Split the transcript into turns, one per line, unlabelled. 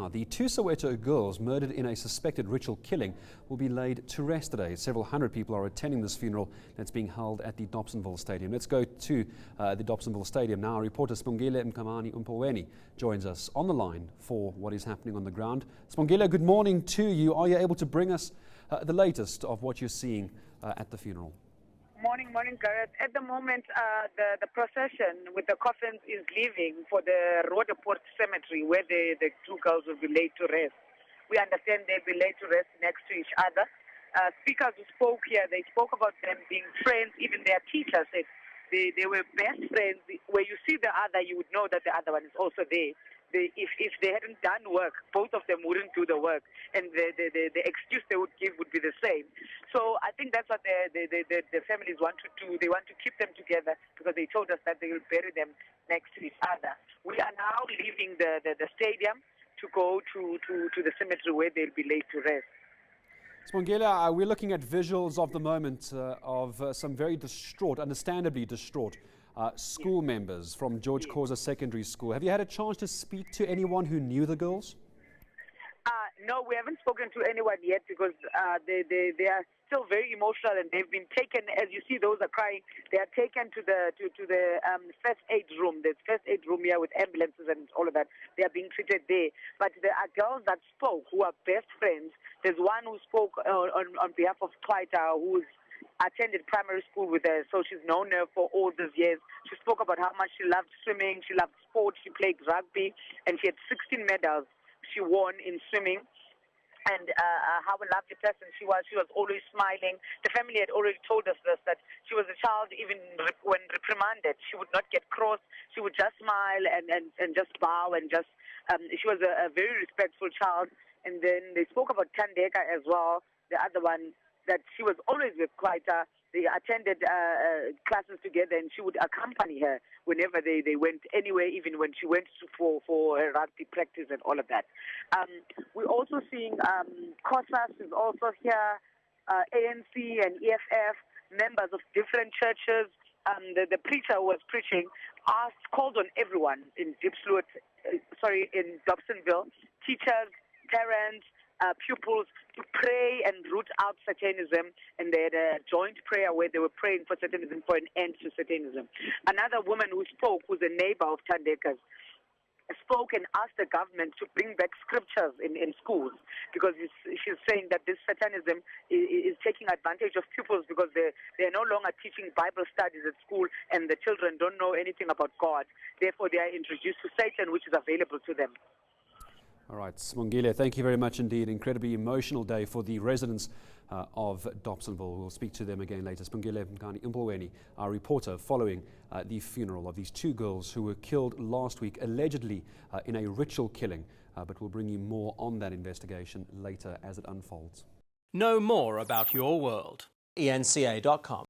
now. The two Soweto girls murdered in a suspected ritual killing will be laid to rest today. Several hundred people are attending this funeral that's being held at the Dobsonville Stadium. Let's go to the Dobsonville Stadium now. Our reporter Sibongile Mkani-Mpolweni joins us on the line for what is happening on the ground. Sibongile, good morning to you. Are you able to bring us the latest of what you're seeing at the funeral?
Morning, Gareth. At the moment, the procession with the coffins is leaving for the Roodeport Cemetery, where the two girls will be laid to rest. We understand they'll be laid to rest next to each other. Speakers who spoke here, they spoke about them being friends. Even their teachers said they were best friends. Where you see the other, you would know that the other one is also there. If they hadn't done work, both of them wouldn't do the work, and the excuse they would give would be the same. So I think that's what the families want to do. They want to keep them together because they told us that they will bury them next to each other. We are now leaving the stadium to go to the cemetery where they'll be laid to rest.
Sibongile, we're looking at visuals of the moment of some very distraught, understandably distraught, school members from George Khoza Secondary School. Have you had a chance to speak to anyone who knew the girls?
No, we haven't spoken to anyone yet because they are still very emotional and they've been taken. As you see, those are crying. They are taken to the first aid room. There's first aid room here with ambulances and all of that. They are being treated there. But there are girls that spoke who are best friends. There's one who spoke on behalf of Twaita, who's attended primary school with her, so she's known her for all these years. She spoke about how much she loved swimming, she loved sports, she played rugby, and she had 16 medals she won in swimming. And how a lovely person she was. She was always smiling. The family had already told us this, that she was a child, even when reprimanded, she would not get cross. She would just smile and just bow and just, she was a very respectful child. And then they spoke about Thandeka as well, the other one, that she was always with Kwaita. They attended classes together, and she would accompany her whenever they went anywhere, even when she went for her rugby practice and all of that. We're also seeing COSAS is also here, ANC and EFF, members of different churches. The preacher who was preaching called on everyone in in Dobsonville, teachers, parents, pupils to pray and root out Satanism, and they had a joint prayer where they were praying for Satanism, for an end to Satanism. Another woman who spoke, who's a neighbor of Thandeka's, spoke and asked the government to bring back scriptures in schools because she's saying that this Satanism is taking advantage of pupils because they're no longer teaching Bible studies at school and the children don't know anything about God. Therefore, they are introduced to Satan, which is available to them.
All right, Sibongile, thank you very much indeed. Incredibly emotional day for the residents of Dobsonville. We'll speak to them again later. Sibongile Mkani-Mpolweni, our reporter, following the funeral of these two girls who were killed last week, allegedly in a ritual killing. But we'll bring you more on that investigation later as it unfolds.
Know more about your world. eNCA.com